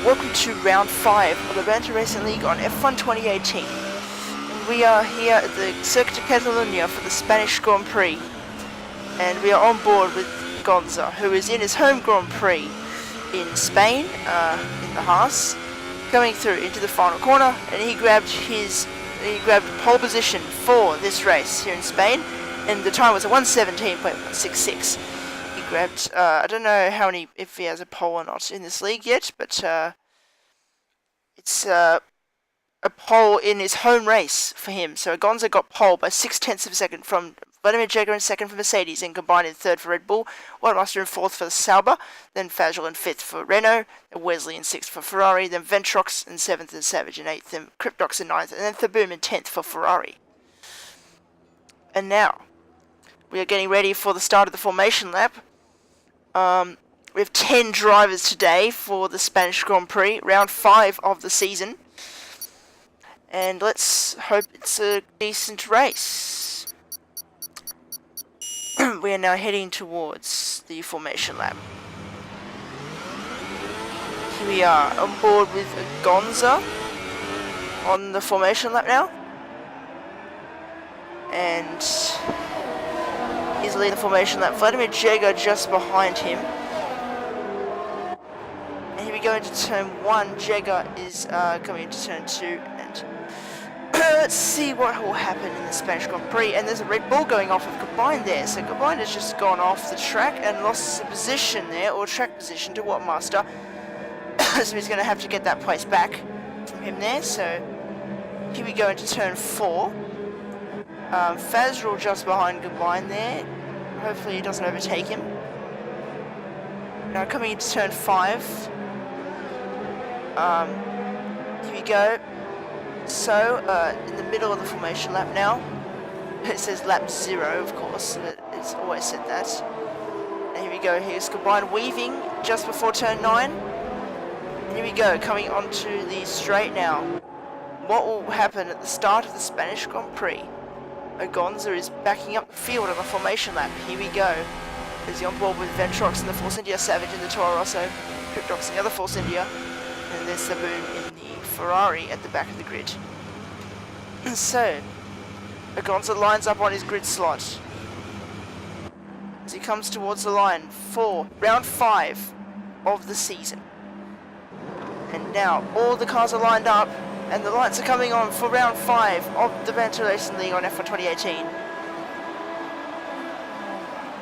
welcome to round 5 of the Banter Racing League on F1 2018. We are here at the Circuit de Catalunya for the Spanish Grand Prix, and we are on board with Agonza, who is in his home Grand Prix in Spain, in the Haas, going through into the final corner, and he grabbed pole position for this race here in Spain, and the time was a 1:17.66. He grabbed, I don't know if he has a pole or not in this league yet, but it's a pole in his home race for him. So Agonza got pole by 0.6 of a second from Vladimir Jeger in second for Mercedes, and combined in third for Red Bull, Whitemaster in fourth for Sauber, then Fazal in fifth for Renault, then Wesley in sixth for Ferrari, then Ventrox in seventh and Savage in eighth, then Cryptox in ninth, and then Thaboom in 10th for Ferrari. And now, we are getting ready for the start of the formation lap. We have 10 drivers today for the Spanish Grand Prix, round 5 of the season. And let's hope it's a decent race. We are now heading towards the formation lap. Here we are on board with Agonza on the formation lap now. And he's leading the formation lap. Vladimir Jeger just behind him. And here we go into turn 1. Jeger is coming into turn 2. And let's see what will happen in the Spanish Grand Prix. And there's a Red Bull going off of Combined there. So Combined has just gone off the track and lost the position there, or track position, to Whitemaster. So he's going to have to get that place back from him there. So here we go into turn 4. Fazal just behind Combined there. Hopefully he doesn't overtake him. Now coming into turn 5. Here we go. So, in the middle of the formation lap now. It says lap 0, of course, but it's always said that. And here we go, here's Combined weaving just before turn 9. And here we go, coming onto the straight now. What will happen at the start of the Spanish Grand Prix? Agonza is backing up the field on the formation lap. Here we go. Is he on board with Ventrox in the Force India, Savage in the Toro Rosso, Cryptox in the other Force India, and there's Thaboom in the Ferrari at the back of the grid. So, Agonza lines up on his grid slot as he comes towards the line for round 5 of the season. And now all the cars are lined up, and the lights are coming on for round 5 of the Banter Racing League on F1 2018.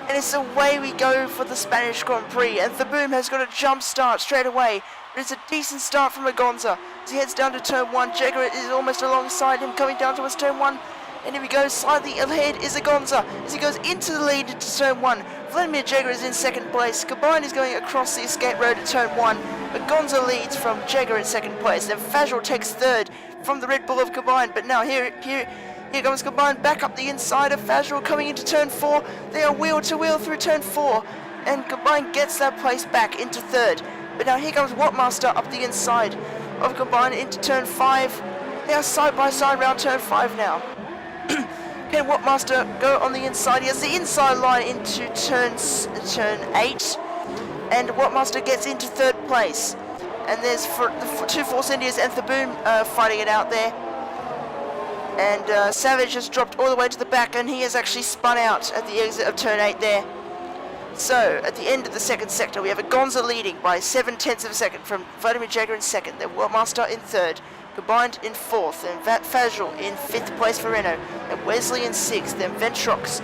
And it's away we go for the Spanish Grand Prix, and Thaboom has got a jump start straight away. But it's a decent start from Agonza as he heads down to turn 1. Jeger is almost alongside him, coming down towards turn 1. And here we go, slightly ahead is Agonza as he goes into the lead into turn 1. Vladimir Jeger is in second place. Combined is going across the escape road at turn 1. Agonza leads from Jeger in second place. Then Fazal takes third from the Red Bull of Combined. But now here comes Combined back up the inside of Fazal coming into turn 4. They are wheel to wheel through turn 4. And Combined gets that place back into third. But now here comes Whitemaster up the inside of Combined into turn 5. They are side by side round turn 5 now. Can Whitemaster go on the inside? He has the inside line into turn 8, and Whitemaster gets into third place. And there's the 2 Force Indias and Thaboom fighting it out there. And Savage has dropped all the way to the back, and he has actually spun out at the exit of turn 8 there. So, at the end of the second sector, we have Agonza leading by 0.7 of a second from Vladimir Jeger in second, then Whitemaster in third, Combined in fourth, and Fazal in 5th place for Renault, and Wesley in 6th, then Ventrox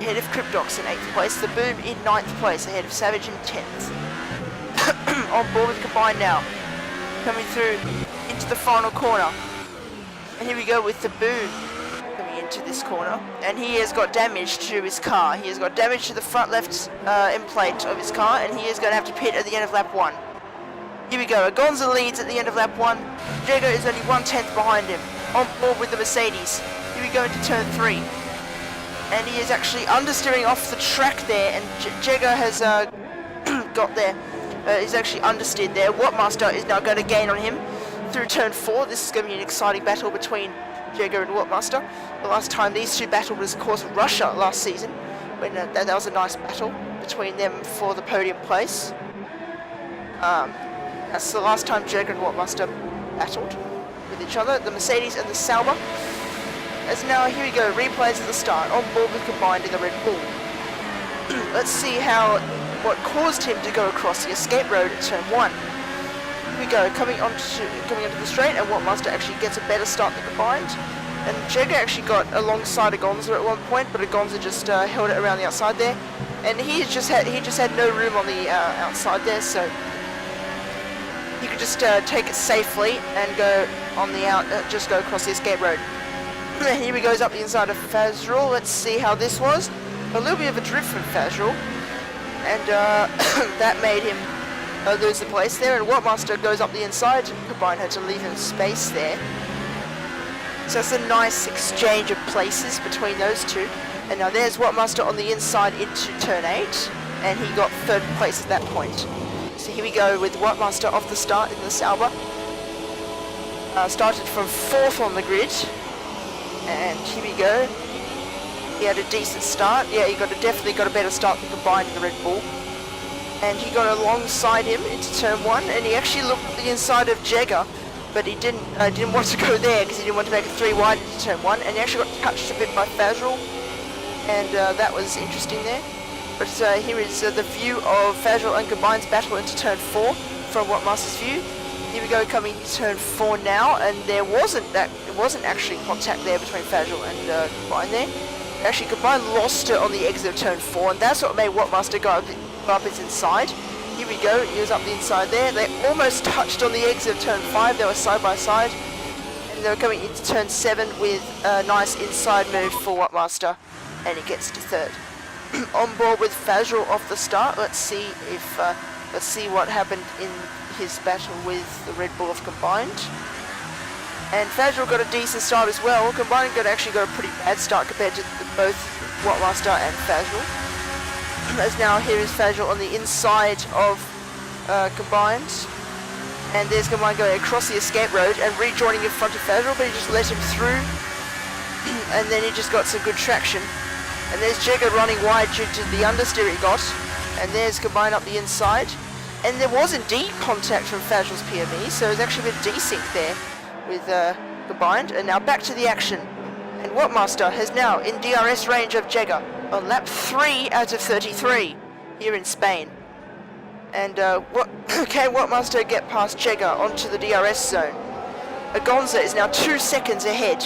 ahead of Cryptox in 8th place, Thaboom in 9th place ahead of Savage in 10th. On board with Combined now, coming through into the final corner. And here we go with Thaboom coming into this corner, and he has got damage to his car. He has got damage to the front left end plate of his car, and he is going to have to pit at the end of lap 1. Here we go, Agonza leads at the end of lap 1. Jeger is only 1/10 behind him, on board with the Mercedes. Here we go into turn 3. And he is actually understeering off the track there, and Jeger has got there. He's actually understeered there. Whitemaster is now going to gain on him through turn 4. This is going to be an exciting battle between Jeger and Whitemaster. The last time these two battled was, of course, Russia last season, when that was a nice battle between them for the podium place. That's the last time Jeger and Wattmaster battled with each other, the Mercedes and the Sauber. As now, here we go, replays at the start, on board with Combined in the Red Bull. Let's see what caused him to go across the escape road at turn 1. Here we go, coming onto the straight, and Wattmaster actually gets a better start than Combined. And Jeger actually got alongside Agonza at one point, but Agonza just held it around the outside there. And he just had no room on the outside there, so he could just take it safely and go on the just go across the escape road. Here he goes up the inside of Fazrul. Let's see how this was. A little bit of a drift from Fazrul, and that made him lose the place there. And Wattmaster goes up the inside. Combined had to leave him space there. So that's a nice exchange of places between those two. And now there's Wattmaster on the inside into turn 8, and he got 3rd place at that point. So here we go with Wattmaster off the start in the Sauber. Started from 4th on the grid, and here we go. He had a decent start. Yeah, he definitely got a better start than Combined in the Red Bull. And he got alongside him into turn 1, and he actually looked at the inside of Jeger, but he didn't want to go there because he didn't want to make it 3 wide into turn 1, and he actually got touched a bit by Fazrul, and that was interesting there. But here is the view of Fazrul and Combined's battle into turn 4 from Wattmaster's view. Here we go, coming to turn 4 now, and it wasn't actually contact there between Fazrul and Combined there. Actually, Combined lost it on the exit of turn 4, and that's what made Wattmaster go up his inside. Here we go, he was up the inside there. They almost touched on the exit of turn 5, they were side by side. And they were coming into turn 7 with a nice inside move for Wattmaster, and he gets to 3rd. On board with Fazrul off the start. Let's see what happened in his battle with the Red Bull of Combined. And Fazrul got a decent start as well. Combined actually got a pretty bad start compared to both Wattmaster and Fazrul. As now here is Fazrul on the inside of Combined, and there's Combined going across the escape road and rejoining in front of Fazrul, but he just let him through, and then he just got some good traction. And there's Jeger running wide due to the understeer he got, and there's Combined up the inside, and there was indeed contact from Fazrul's PME, so there's actually a bit of desync there with Combined. And now back to the action, and Wattmaster has now in DRS range of Jeger on lap 3 out of 33 here in Spain. And can Wattmaster get past Jeger onto the DRS zone? Agonza is now 2 seconds ahead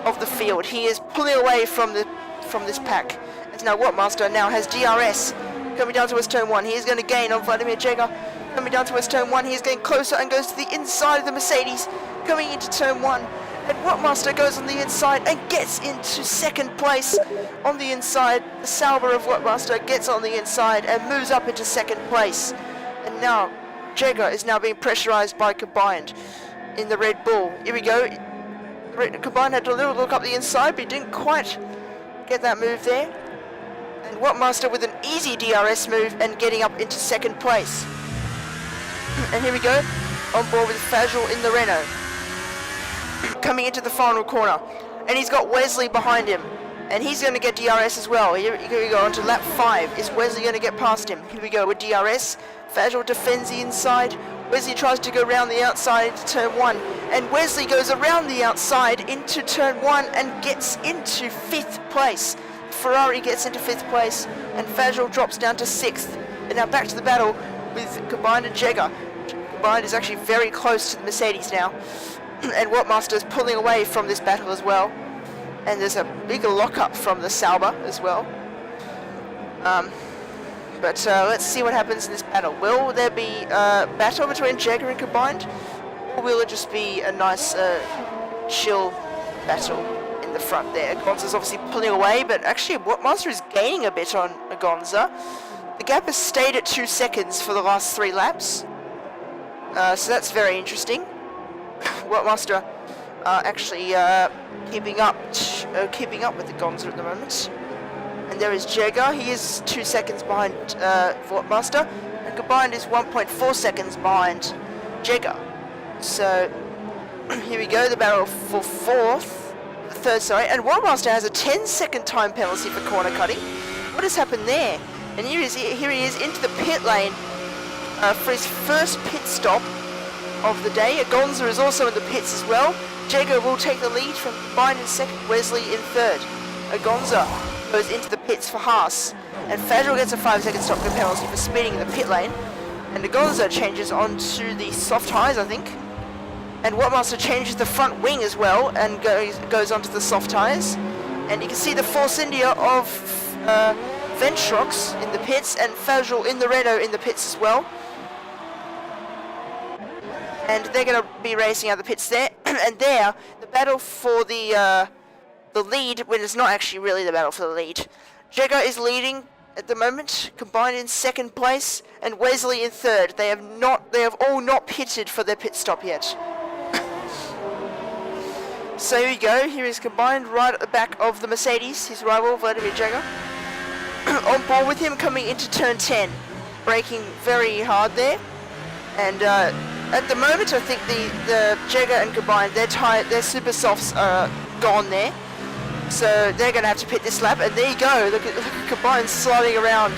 of the field. He is pulling away from this pack. And now Wattmaster now has DRS coming down towards turn 1. He is going to gain on Vladimir Jeger. Coming down towards turn 1, he is getting closer and goes to the inside of the Mercedes. Coming into turn 1. And Wattmaster goes on the inside and gets into 2nd place on the inside. The Sauber of Wattmaster gets on the inside and moves up into 2nd place. And now Jeger is now being pressurized by Combined in the Red Bull. Here we go. Combined had a little look up the inside, but he didn't quite get that move there. And Wattmaster with an easy DRS move and getting up into 2nd place. And here we go, on board with Fazrul in the Renault. Coming into the final corner, and he's got Wesley behind him, and he's going to get DRS as well. Here we go, onto lap 5. Is Wesley going to get past him? Here we go with DRS. Fazrul defends the inside. Wesley tries to go around the outside into turn 1, and Wesley goes around the outside into turn 1 and gets into 5th place. Ferrari gets into 5th place, and Fazrul drops down to 6th. And now back to the battle with Combined and Jeger. Combined is actually very close to the Mercedes now. And Wattmaster is pulling away from this battle as well. And there's a bigger lockup from the Sauber as well. But let's see what happens in this battle. Will there be a battle between Jeger and Combined? Or will it just be a nice chill battle in the front there? Agonza's obviously pulling away, but actually Wattmaster is gaining a bit on Agonza. The gap has stayed at 2 seconds for the last 3 laps. So that's very interesting. Wattmaster actually keeping up with Agonza at the moment. And there is Jeger. He is 2 seconds behind Wattmaster, and Combined is 1.4 seconds behind Jeger. So here we go, the battle for 3rd, sorry. And Wattmaster has a 10-second time penalty for corner cutting. What has happened there? And here he is into the pit lane, for his first pit stop of the day. Agonza is also in the pits as well. Jeger will take the lead from Combined in second, Wesley in third. Agonza goes into the pits for Haas, and Fadril gets a 5-second stop go penalty for speeding in the pit lane. And Agonza changes onto the soft tyres, I think. And Wattmaster changes the front wing as well and goes onto the soft tyres. And you can see the Force India of Ventrox in the pits and Fadril in the Renault in the pits as well. And they're going to be racing out the pits there. And there, the battle for the lead, when it's not actually really the battle for the lead. Jeger is leading at the moment, Combined in second place, and Wesley in third. They have all not pitted for their pit stop yet. So here we go. Here is Combined right at the back of the Mercedes, his rival Vladimir Jeger. On board with him coming into turn 10, braking very hard there. And at the moment, I think the Jeger and Combined, their super softs are gone there. So they're going to have to pit this lap, and there you go. Look at Combined sliding around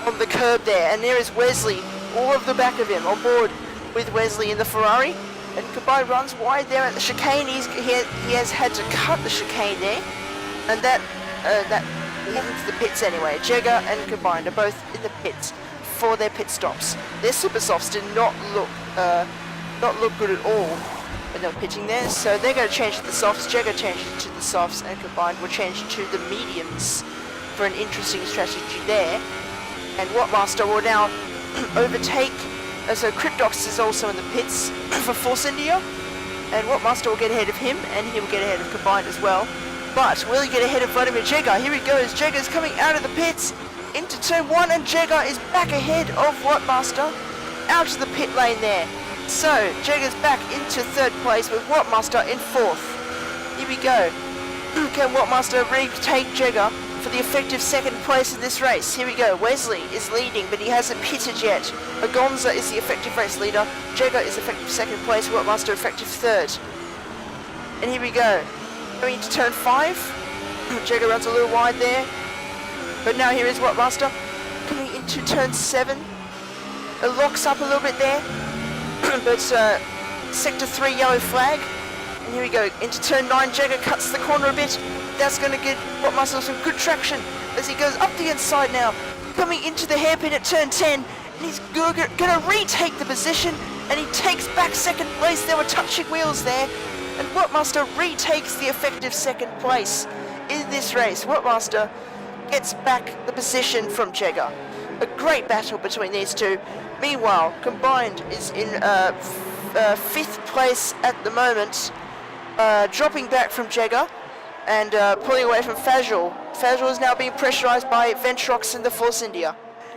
on the curb there, and there is Wesley, all of the back of him, on board with Wesley in the Ferrari. And Combined runs wide there at the chicane. He has had to cut the chicane there, and that he's into the pits anyway. Jeger and Combined are both in the pits for their pit stops. Their super softs did not look good at all when they were pitching there, so they're going to change to the softs. Jeger changed to the softs, and Combined will change to the mediums for an interesting strategy there. And Wattmaster will now overtake, so Cryptox is also in the pits for Force India, and Wattmaster will get ahead of him, and he will get ahead of Combined as well. But will he get ahead of Vladimir Jeger? Here he goes. Jeger's coming out of the pits into turn 1, and Jeger is back ahead of Wattmaster out of the pit lane there. So, Jeger's back into third place with Wattmaster in fourth. Here we go. Can Wattmaster retake Jeger for the effective second place in this race? Here we go. Wesley is leading, but he hasn't pitted yet. Agonza is the effective race leader. Jeger is effective second place. Wattmaster effective third. And here we go. Going into turn 5. Jeger runs a little wide there. But now here is Wattmaster. Coming into turn 7. It locks up a little bit there. But sector 3 yellow flag, and here we go into turn 9. Jeger cuts the corner a bit. That's going to give Wattmaster some good traction as he goes up the inside now, coming into the hairpin at turn 10, and he's going to retake the position, and he takes back second place. There were touching wheels there, and Wattmaster retakes the effective second place in this race. Wattmaster gets back the position from Jeger. A great battle between these two. Meanwhile, Combined is in 5th place at the moment, dropping back from Jeger and pulling away from Fadril. Fadril is now being pressurized by Ventrox in the Force India.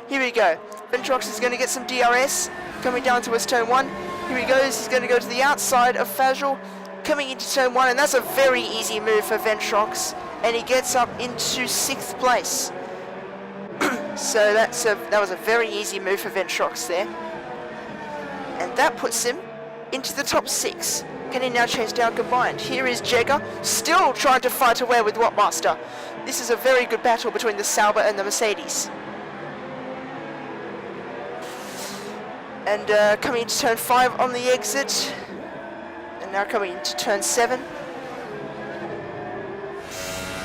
Here we go. Ventrox is going to get some DRS coming down towards turn 1. Here he goes. He's going to go to the outside of Fadril, coming into turn 1, and that's a very easy move for Ventrox, and he gets up into 6th place. So that was a very easy move for Ventrox there. And that puts him into the top 6. Can he now chase down Combined? Here is Jeger, still trying to fight away with Wattmaster. This is a very good battle between the Sauber and the Mercedes. And coming into turn 5 on the exit. And now coming into turn 7.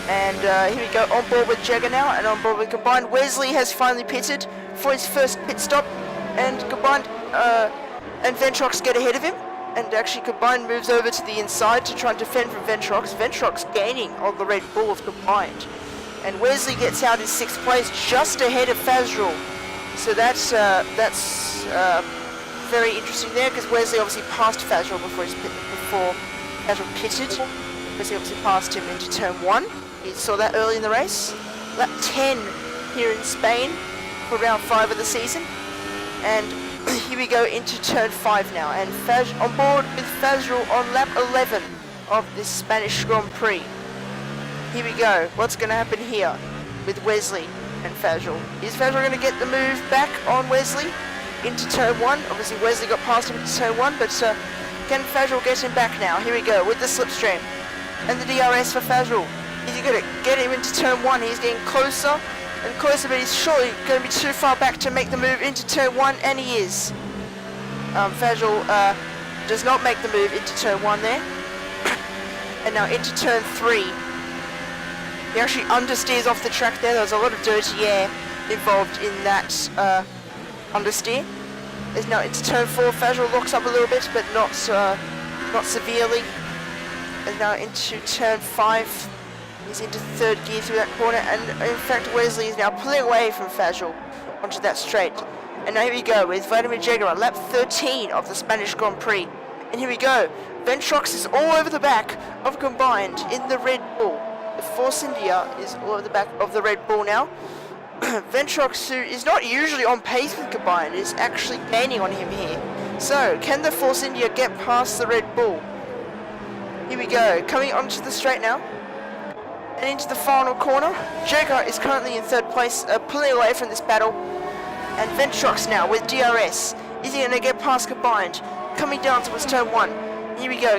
And here we go, on board with Jeger now, and on board with Combined. Wesley has finally pitted for his first pit stop, and Combined and Ventrox get ahead of him, and actually Combined moves over to the inside to try and defend from Ventrox. Ventrox gaining on the Red Bull of Combined, and Wesley gets out in 6th place, just ahead of Fadril. So that's very interesting there, because Wesley obviously passed Fadril before Fadril pitted. Wesley obviously passed him into turn 1. You saw that early in the race. Lap 10 here in Spain for round 5 of the season. And here we go into turn 5 now. And on board with Fadril on lap 11 of this Spanish Grand Prix. Here we go. What's going to happen here with Wesley and Fadril? Is Fadril going to get the move back on Wesley into turn 1? Obviously Wesley got past him into turn 1, but can Fadril get him back now? Here we go with the slipstream. And the DRS for Fadril. Is he going to get him into turn 1? He's getting closer and closer, but he's surely going to be too far back to make the move into turn 1, and he is. Fajl does not make the move into turn 1 there. And now into turn 3. He actually understeers off the track there. There was a lot of dirty air involved in that understeer. Is now into turn 4. Fajl locks up a little bit, but not severely. And now into turn 5. He's into third gear through that corner, and in fact Wesley is now pulling away from Fajl onto that straight. And now here we go with Vladimir Jeger on lap 13 of the Spanish Grand Prix. And here we go. Ventrox is all over the back of Combined in the Red Bull. The Force India is all over the back of the Red Bull now. Ventrox, who is not usually on pace with Combined, is actually gaining on him here. So, can the Force India get past the Red Bull? Here we go, coming onto the straight now. And into the final corner. Jeger is currently in third place, pulling away from this battle. And Ventrox now with DRS. Is he going to get past Combined? Coming down towards turn 1. Here we go,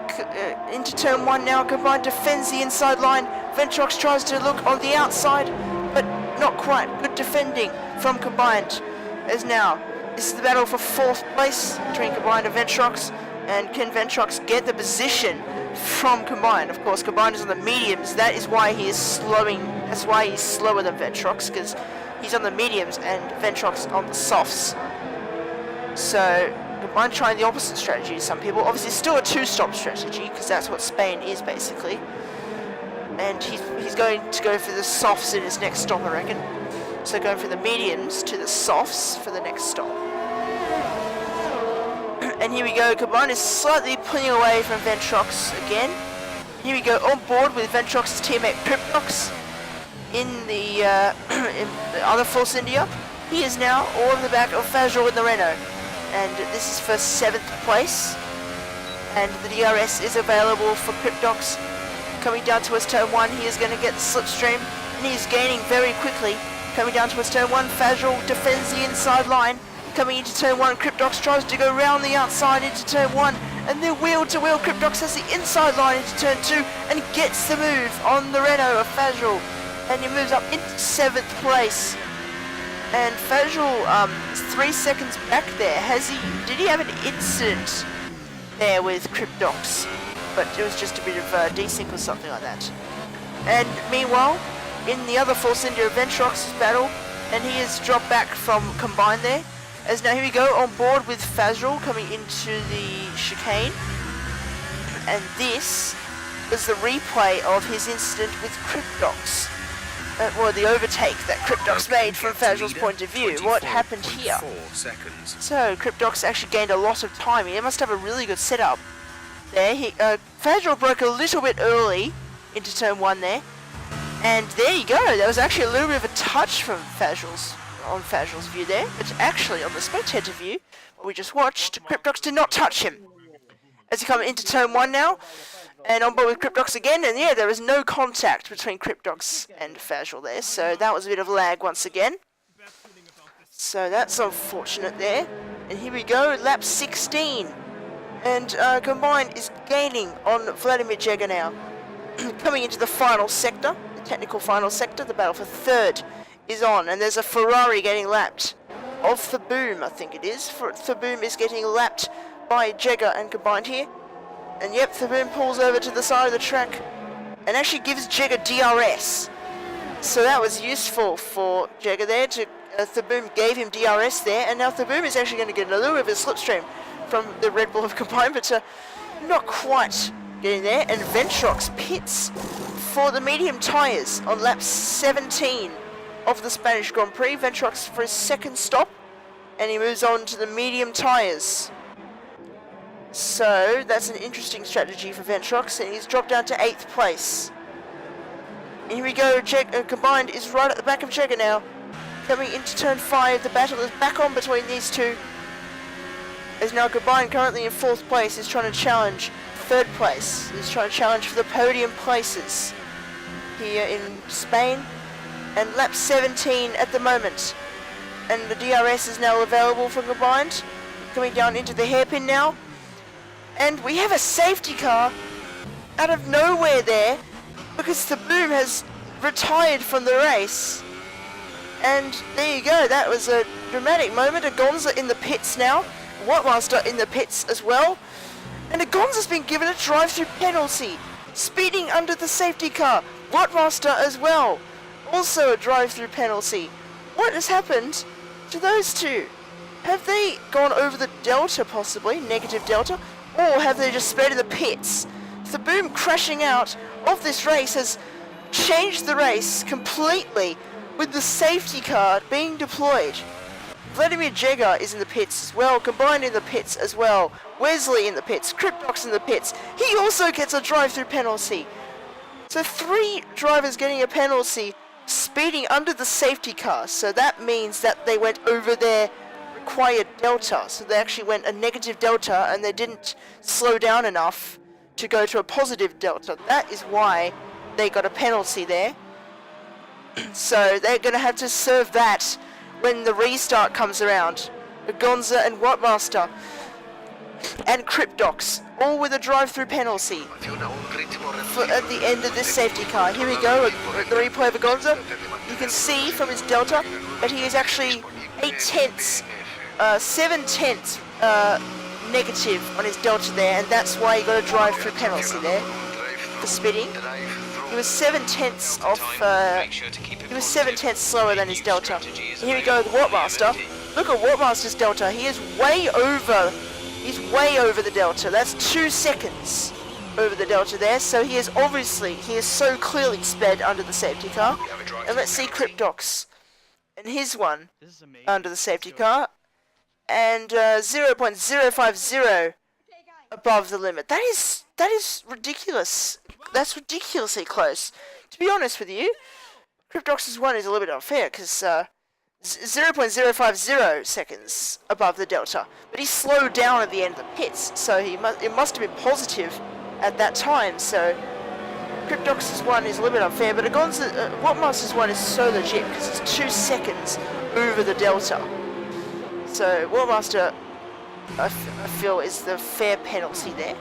into turn 1 now. Combined defends the inside line. Ventrox tries to look on the outside, but not quite. Good defending from Combined. As now, this is the battle for 4th place between Combined and Ventrox. And can Ventrox get the position from Combined? Of course, Combined is on the mediums. That is why he is slowing. That's why he's slower than Ventrox, because he's on the mediums and Ventrox on the softs. So, Combined trying the opposite strategy to some people. Obviously, still a 2-stop strategy, because that's what Spain is, basically. And he's going to go for the softs in his next stop, I reckon. So, going from the mediums to the softs for the next stop. And here we go, Combined is slightly pulling away from Ventrox again. Here we go, on board with Ventrox's teammate Cryptox in the other Force India. He is now all over the back of Fajl in the Renault. And this is for 7th place. And the DRS is available for Cryptox. Coming down towards turn 1, he is going to get the slipstream. And he is gaining very quickly. Coming down towards turn 1, Fajl defends the inside line. Coming into turn 1, Cryptox tries to go round the outside into turn 1, and then wheel to wheel, Cryptox has the inside line into turn 2, and gets the move on the Renault of Fajl, and he moves up into 7th place. And Fajl, 3 seconds back there. Did he have an incident there with Cryptox? But it was just a bit of desync or something like that. And meanwhile, in the other Force India, Ventrox's battle, and he has dropped back from Combined there. As now here we go, on board with Fajl coming into the chicane. And this was the replay of his incident with Cryptox. Well, the overtake that Cryptox made from Fajl's point of view. What happened here? So, Cryptox actually gained a lot of time. He must have a really good setup there. Fajl broke a little bit early into turn 1 there. And there you go, there was actually a little bit of a touch from on Fajl's view there, but actually on the spectator view, what we just watched, Cryptox did not touch him. As he comes into turn 1 now, and on board with Cryptox again, and yeah, there was no contact between Cryptox and Fajl there, so that was a bit of lag once again. So that's unfortunate there. And here we go, lap 16. And Combined is gaining on Vladimir Jeger now. Coming into the final sector, the technical final sector, the battle for 3rd is on, and there's a Ferrari getting lapped of the Boom, I think it is. The Boom is getting lapped by Jeger and Combined here. And yep, the Boom pulls over to the side of the track and actually gives Jeger DRS. So that was useful for Jeger there. The Boom gave him DRS there, and now the Boom is actually going to get a little bit of a slipstream from the Red Bull of Combined, but not quite getting there. And Ventrox pits for the medium tyres on lap 17 of the Spanish Grand Prix. Ventrox for his 2nd stop, and he moves on to the medium tyres. So that's an interesting strategy for Ventrox, and he's dropped down to 8th place. And here we go, Combined is right at the back of Jeger now. Coming into turn 5, the battle is back on between these two. As now Combined, currently in 4th place, is trying to challenge 3rd place. He's trying to challenge for the podium places here in Spain. And lap 17 at the moment. And the DRS is now available for Combined. Coming down into the hairpin now. And we have a safety car out of nowhere there, because the Boom has retired from the race. And there you go, that was a dramatic moment. Agonza in the pits now, Wattmaster in the pits as well. And Agonza's been given a drive-through penalty, speeding under the safety car. Wattmaster as well, also a drive-through penalty. What has happened to those two? Have they gone over the delta possibly, negative delta, or have they just sped in the pits? The boom crashing out of this race has changed the race completely, with the safety car being deployed. Vladimir Jeger is in the pits as well, Combined in the pits as well, Wesley in the pits, Cryptox in the pits. He also gets a drive-through penalty. So 3 drivers getting a penalty, speeding under the safety car. So that means that they went over their required delta. So they actually went a negative delta and they didn't slow down enough to go to a positive delta. That is why they got a penalty there. So they're going to have to serve that when the restart comes around. Agonza and Wattmaster and Cryptox, all with a drive-through penalty at the end of this safety car. Here we go, the replay of Agonza. You can see from his delta that he is actually 7/10 negative on his delta there, and that's why he got a drive-through penalty there for speeding. He was 7/10 off. He was 7/10 slower than his delta. And here we go with Wattmaster. Look at Wattmaster's delta. He is way over. He's way over the delta. That's 2 seconds over the delta there. So he is so clearly sped under the safety car. And let's see Cryptox and his one under the safety car, and 0.050 above the limit. That is ridiculous. That's ridiculously close. To be honest with you, Cryptox's one is a little bit unfair because 0.050 seconds above the delta, but he slowed down at the end of the pits, so it must have been positive at that time. So Cryptox's one is a little bit unfair, but Agonza, Wattmaster's one is so legit because it's 2 seconds over the delta. So Wattmaster, I feel, is the fair penalty there.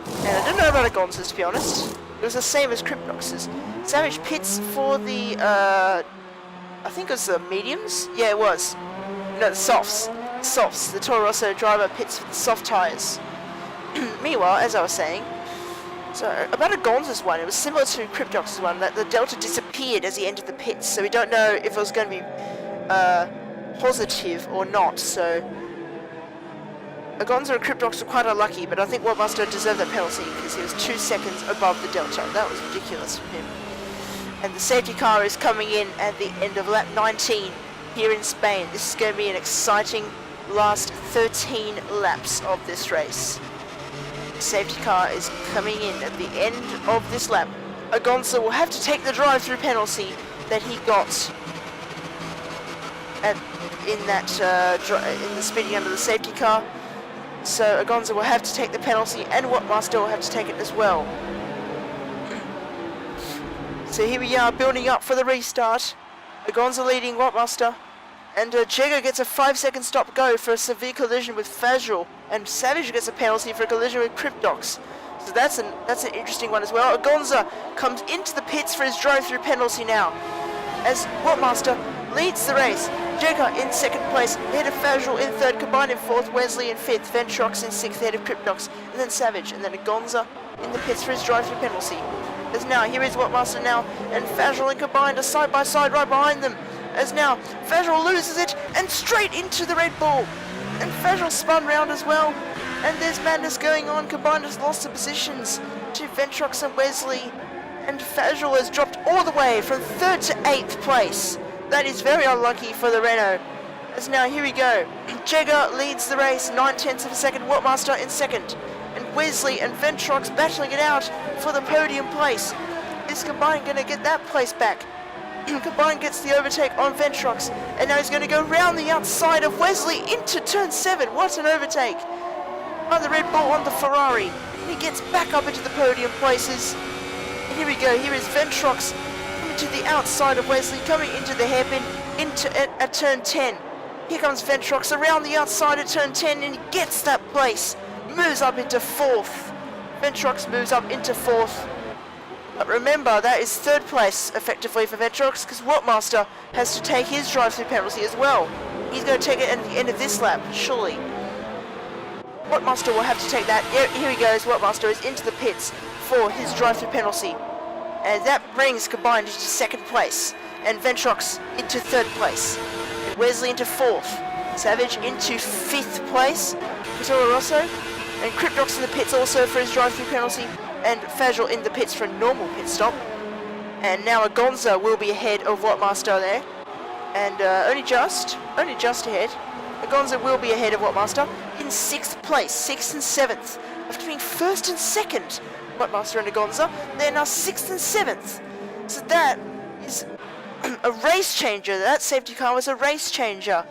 And I don't know about Agonza's, to be honest. It was the same as Cryptox's. Savage pits for the, I think it was the mediums? Yeah, it was. No, the softs. The Toro Rosso driver pits for the soft tyres. Meanwhile, as I was saying, so about Agonza's one, it was similar to Cryptox's one, that the delta disappeared as he entered the pits, so we don't know if it was going to be positive or not. So Agonza and Cryptox were quite unlucky, but I think Wattmaster deserved that penalty because he was 2 seconds above the delta. That was ridiculous from him. And the safety car is coming in at the end of lap 19 here in Spain. This is going to be an exciting last 13 laps of this race. The safety car is coming in at the end of this lap. Agonza will have to take the drive-through penalty that he got in the speeding under the safety car. So Agonza will have to take the penalty, and Wattmaster will have to take it as well. So here we are, building up for the restart. Agonza leading Wattmaster, and Jeger gets a 5-second stop go for a severe collision with Fazrul, and Savage gets a penalty for a collision with Cryptox. So that's an interesting one as well. Agonza comes into the pits for his drive-through penalty now, as Wattmaster leads the race. Jeger in 2nd place, ahead of Fazrul in 3rd, Combined in 4th, Wesley in 5th, Ventrox in 6th, ahead of Cryptox, and then Savage, and then Agonza in the pits for his drive-through penalty. As now, here is Wattmaster now, and Fazrul and Combined are side by side right behind them. As now, Fazrul loses it, and straight into the Red Bull. And Fazrul spun round as well, and there's madness going on. Combined has lost the positions to Ventrox and Wesley, and Fazrul has dropped all the way from 3rd to 8th place. That is very unlucky for the Renault. As now, here we go. Jeger leads the race, 9/10 of a second, Wattmaster in 2nd. And Wesley and Ventrox battling it out for the podium place. Is Combined going to get that place back? Combined gets the overtake on Ventrox, and now he's going to go round the outside of Wesley into turn 7. What an overtake by the Red Bull on the Ferrari. And he gets back up into the podium places. And here we go, here is Ventrox coming to the outside of Wesley, coming into the hairpin at turn 10. Here comes Ventrox around the outside at turn 10, and he gets that place. Moves up into 4th. Ventrox moves up into 4th. But remember, that is third place effectively for Ventrox, because Wattmaster has to take his drive-through penalty as well. He's going to take it at the end of this lap, surely. Wattmaster will have to take that. Here he goes. Wattmaster is into the pits for his drive-through penalty. And that brings Combined into second place. And Ventrox into third place. And Wesley into fourth. Savage into fifth place for Toro Rosso. And Cryptox in the pits also for his drive-through penalty. And Fajal in the pits for a normal pit stop. And now Agonza will be ahead of Wattmaster there. And only just ahead. Agonza will be ahead of Wattmaster in sixth place, sixth and seventh. After being first and second, Wattmaster and Agonza, they're now sixth and seventh. So that is a race changer. That safety car was a race changer.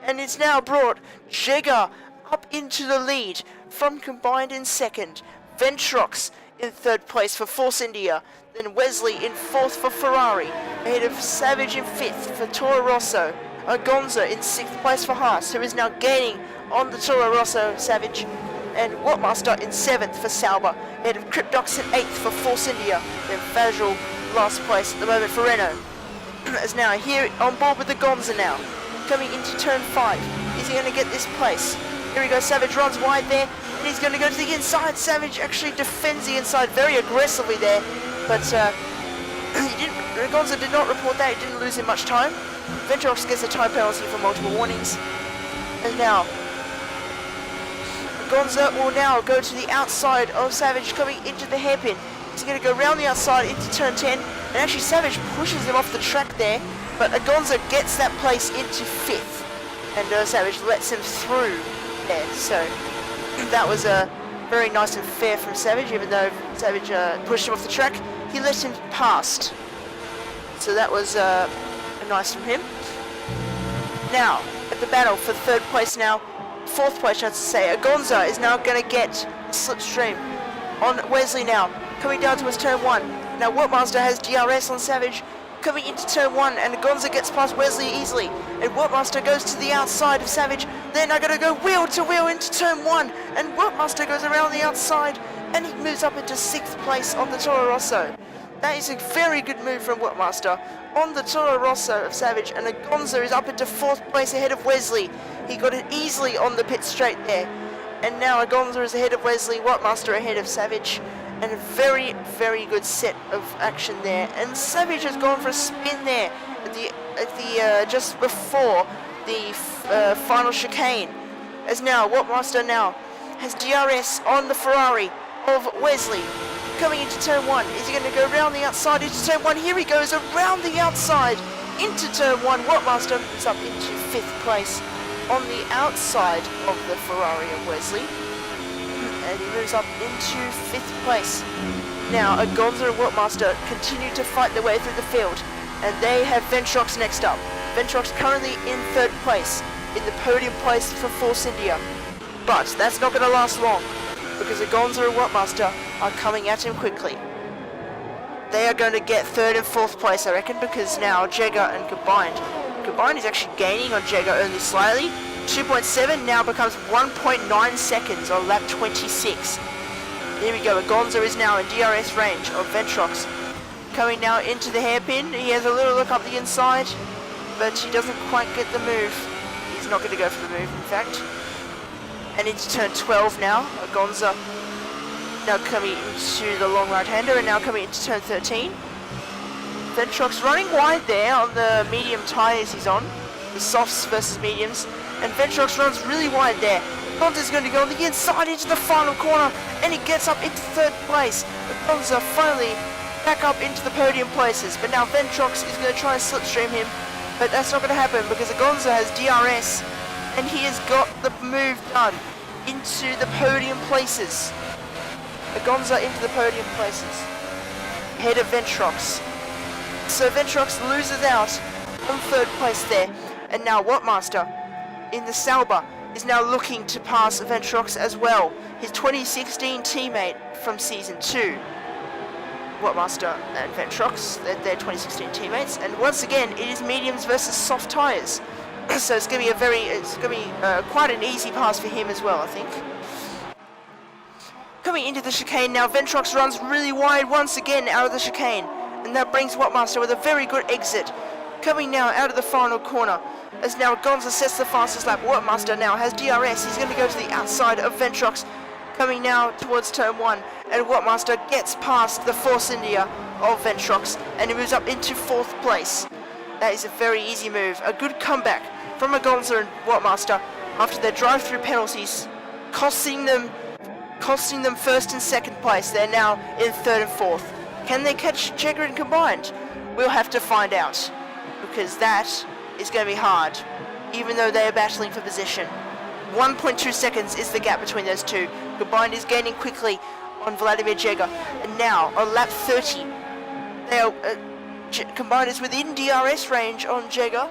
And it's now brought Jeger up into the lead from Combined in second. Ventrox in third place for Force India. Then Wesley in fourth for Ferrari. Ahead of Savage in fifth for Toro Rosso. Agonza in sixth place for Haas, who is now gaining on the Toro Rosso Savage. And Wattmaster in seventh for Sauber. Ahead of Cryptox in eighth for Force India. Then Fajal last place at the moment for Renault. As now here on board with the Agonza now. Coming into turn 5. Is he going to get this place? Here we go, Savage runs wide there. And he's going to go to the inside. Savage actually defends the inside very aggressively there. But Agonza did not report that. He didn't lose him much time. Ventrox gets a time penalty for multiple warnings. And now Agonza will now go to the outside of Savage coming into the hairpin. He's going to go around the outside into turn 10. And actually Savage pushes him off the track there. But Agonza gets that place into fifth. And Savage lets him through there. So that was very nice and fair from Savage. Even though Savage pushed him off the track, he let him past. So that was nice from him. Now, at the battle for third place now, fourth place I have to say, Agonza is now going to get slipstream on Wesley now, coming down towards turn 1. Now Wattmaster has DRS on Savage, coming into turn 1, and Agonza gets past Wesley easily, and Wattmaster goes to the outside of Savage. Then I'm going to go wheel to wheel into turn 1, and Wattmaster goes around the outside, and he moves up into 6th place on the Toro Rosso. That is a very good move from Wattmaster on the Toro Rosso of Savage, and Agonza is up into 4th place ahead of Wesley. He got it easily on the pit straight there. And now Agonza is ahead of Wesley, Wattmaster ahead of Savage. And a very, very good set of action there. And Savage has gone for a spin there at the just before the final chicane. As now Wattmaster now has DRS on the Ferrari of Wesley. Coming into turn 1, is he going to go around the outside into turn 1? Here he goes around the outside into turn 1. Wattmaster is up into 5th place on the outside of the Ferrari of Wesley. And he moves up into 5th place. Now Agonza and Wattmaster continue to fight their way through the field. And they have Ventrox next up. Ventrox currently in 3rd place, in the podium place for Force India. But that's not going to last long, because Agonza and Wattmaster are coming at him quickly. They are going to get 3rd and 4th place, I reckon, because now Jeger and Combined is actually gaining on Jeger only slightly. 2.7 now becomes 1.9 seconds on lap 26. Here we go, Agonza is now in DRS range of Ventrox. Coming now into the hairpin, he has a little look up the inside, but he doesn't quite get the move. He's not going to go for the move, in fact. And into turn 12 now, Agonza now coming into the long right-hander, and now coming into turn 13. Ventrox running wide there on the medium tyres he's on, the softs versus mediums, and Ventrox runs really wide there. Agonza's going to go on the inside into the final corner, and he gets up into 3rd place. Agonza finally back up into the podium places, but now Ventrox is going to try and slipstream him, but that's not going to happen because Agonza has DRS, and he has got the move done into the podium places. Agonza into the podium places, ahead of Ventrox. So Ventrox loses out on 3rd place there, and now Wattmaster in the Sauber is now looking to pass Ventrox as well, his 2016 teammate from Season 2. Wattmaster and Ventrox, they're 2016 teammates, and once again it is mediums versus soft tyres. So it's going to be quite an easy pass for him as well, I think. Coming into the chicane now, Ventrox runs really wide once again out of the chicane. And that brings Wattmaster with a very good exit. Coming now out of the final corner. As now Agonza sets the fastest lap. Wattmaster now has DRS. He's going to go to the outside of Ventrox. Coming now towards turn 1. And Wattmaster gets past the Force India of Ventrox. And he moves up into 4th place. That is a very easy move. A good comeback from Agonza and Wattmaster after their drive-through penalties, costing them 1st and 2nd place. They're now in 3rd and 4th. Can they catch Jeger and Combined? We'll have to find out, because that is going to be hard, even though they are battling for position. 1.2 seconds is the gap between those two. Combined is gaining quickly on Vladimir Jeger, and now on lap 30, they are, Combined is within DRS range on Jeger.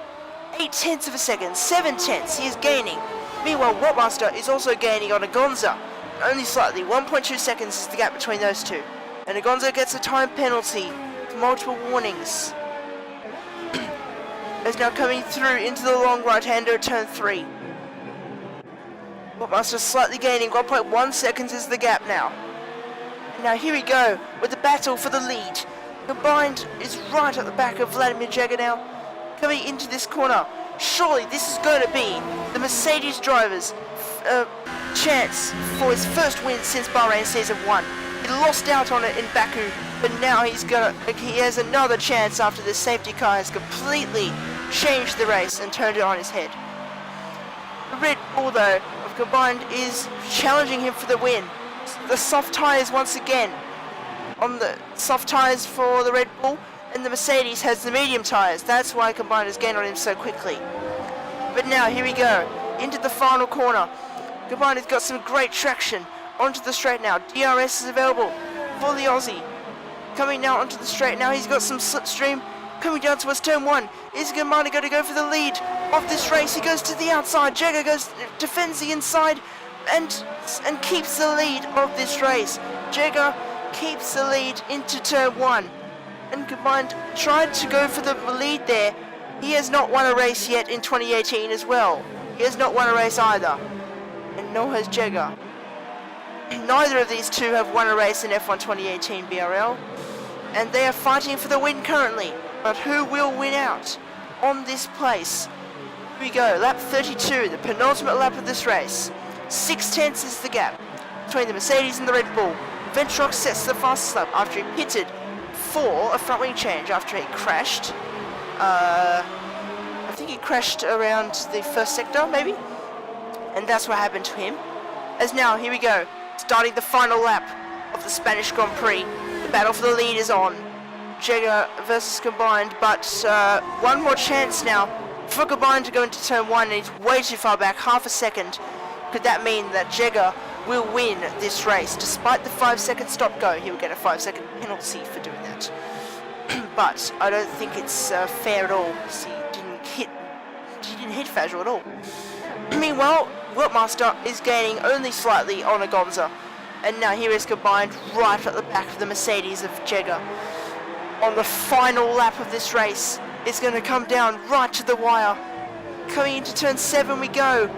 0.8 of a second, 0.7. He is gaining. Meanwhile, Wattmaster is also gaining on Agonza, only slightly. 1.2 seconds is the gap between those two. And Agonza gets a time penalty for multiple warnings. Is now coming through into the long right-hander at turn 3. Wattmaster slightly gaining, 1.1 seconds is the gap now. And now here we go with the battle for the lead. Combined is right at the back of Vladimir Jeger now. Coming into this corner. Surely this is going to be the Mercedes driver's chance for his first win since Bahrain Season 1. He lost out on it in Baku, but now he has another chance after the safety car has completely changed the race and turned it on his head. The Red Bull, though, of Combined is challenging him for the win. The soft tyres once again on the soft tyres for the Red Bull, and the Mercedes has the medium tyres. That's why Combined has gained on him so quickly. But now, here we go, into the final corner. Combined has got some great traction onto the straight now. DRS is available for the Aussie. Coming now onto the straight now. He's got some slipstream coming down towards turn 1. Is Combined going to go for the lead of this race? He goes to the outside. Jeger defends the inside and keeps the lead of this race. Jeger keeps the lead into turn 1. And Combined tried to go for the lead there. He has not won a race yet in 2018 as well. He has not won a race either. And nor has Jeger. Neither of these two have won a race in F1 2018 BRL, and they are fighting for the win currently. But who will win out on this place? Here we go, lap 32, the penultimate lap of this race. 0.6 is the gap between the Mercedes and the Red Bull. Ventrox sets the fastest lap after he pitted for a front wing change after he crashed. I think he crashed around the first sector, maybe? And that's what happened to him. As now, here we go. Starting the final lap of the Spanish Grand Prix. The battle for the lead is on. Jeger versus Combined, but one more chance now for Combined to go into turn 1, and he's way too far back, half a second. Could that mean that Jeger will win this race? Despite the 5-second stop go, he will get a 5-second penalty for doing that. But I don't think it's fair at all. He didn't hit Fazio at all. Meanwhile, Wattmaster is gaining only slightly on Agonza. And now here is Combined right at the back of the Mercedes of Jeger. On the final lap of this race, it's going to come down right to the wire. Coming into turn 7 we go.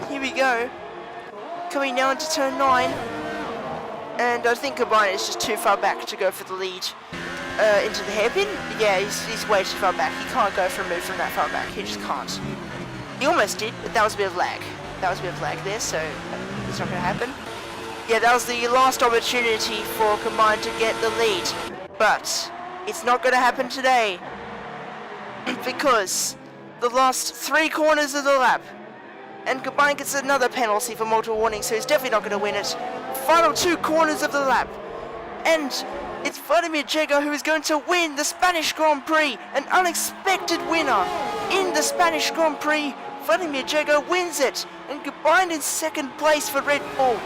Here we go. Coming now into turn 9. And I think Combined is just too far back to go for the lead. Into the hairpin? Yeah, he's way too far back. He can't go for a move from that far back. He just can't. He almost did, but that was a bit of lag. There, so it's not going to happen. Yeah, that was the last opportunity for Combined to get the lead. But it's not going to happen today. Because the last 3 corners of the lap. And Combined gets another penalty for multiple warnings, so he's definitely not going to win it. Final 2 corners of the lap. And it's Vladimir Jeger who is going to win the Spanish Grand Prix. An unexpected winner in the Spanish Grand Prix. Vladimir Jeger wins it. And Combined in 2nd place for Red Bull.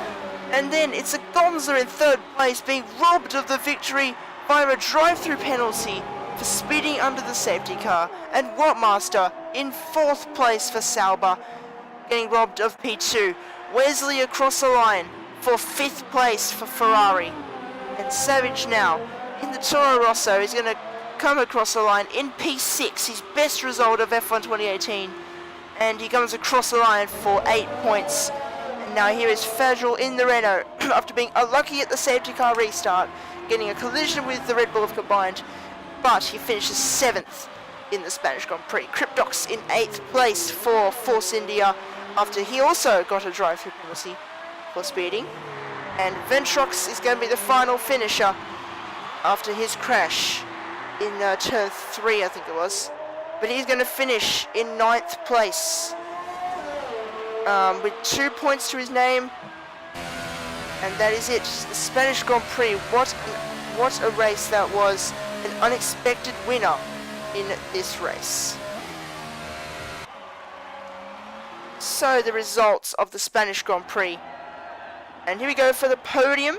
And then it's Agonza in 3rd place, being robbed of the victory by a drive-through penalty for speeding under the safety car. And Wattmaster in 4th place for Sauber, getting robbed of P2. Wesley across the line for 5th place for Ferrari. And Savage now in the Toro Rosso is going to come across the line in P6, his best result of F1 2018. And he comes across the line for 8 points. And Now here is Ferrari in the Renault, after being unlucky at the safety car restart, getting a collision with the Red Bull of Combined, but he finishes 7th in the Spanish Grand Prix. Cryptox in 8th place for Force India, after he also got a drive-through penalty for speeding. And Ventrox is going to be the final finisher after his crash in turn 3, I think it was. But he's going to finish in 9th place with 2 points to his name. And that is it. The Spanish Grand Prix. What a race that was. An unexpected winner in this race. So the results of the Spanish Grand Prix. And here we go for the podium.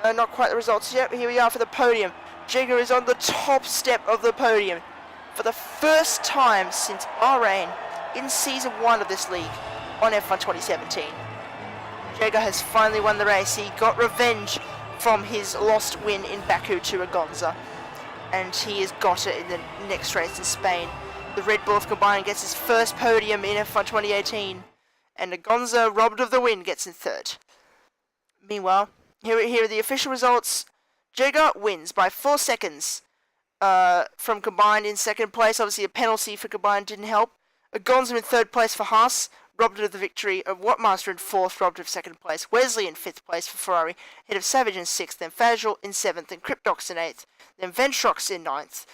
Not quite the results yet, but here we are for the podium. Jeger is on the top step of the podium for the first time since Bahrain in Season 1 of this league on F1 2017. Jeger has finally won the race. He got revenge from his lost win in Baku to Agonza, and he has got it in the next race in Spain. The Red Bull of Combined gets his first podium in F1 2018, and Agonza, robbed of the win, gets in 3rd. Meanwhile, here are the official results. Jeger wins by 4 seconds from Combined in 2nd place. Obviously, a penalty for Combined didn't help. Agonza in 3rd place for Haas, robbed of the victory. Wattmaster in 4th, robbed of 2nd place. Wesley in 5th place for Ferrari, ahead of Savage in 6th, then Fajal in 7th, then Cryptox in 8th, then Ventrox in 9th,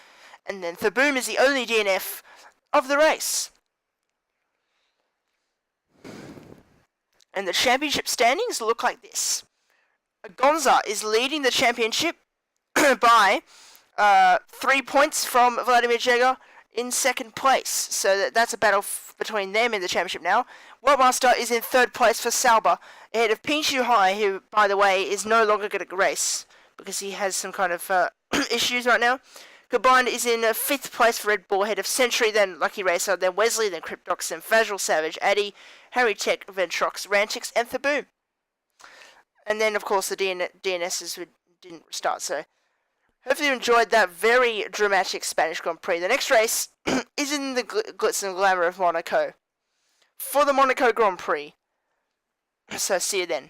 and then Thaboom is the only DNF of the race. And the championship standings look like this. Agonza is leading the championship by 3 points from Vladimir Jeger in 2nd place. So that's a battle between them in the championship now. Wattmaster is in 3rd place for Sauber, ahead of Pinshu Hai, who, by the way, is no longer going to race because he has some kind of issues right now. Combined is in 5th place for Red Bull, ahead of Century, then Lucky Racer, then Wesley, then Cryptox, then Fajal, Savage, Addy, Harry Tech, Ventrox, Rantix, and Thaboom. And then, of course, the DNSs didn't start, so hopefully you enjoyed that very dramatic Spanish Grand Prix. The next race is in the glitz and glamour of Monaco for the Monaco Grand Prix. So see you then.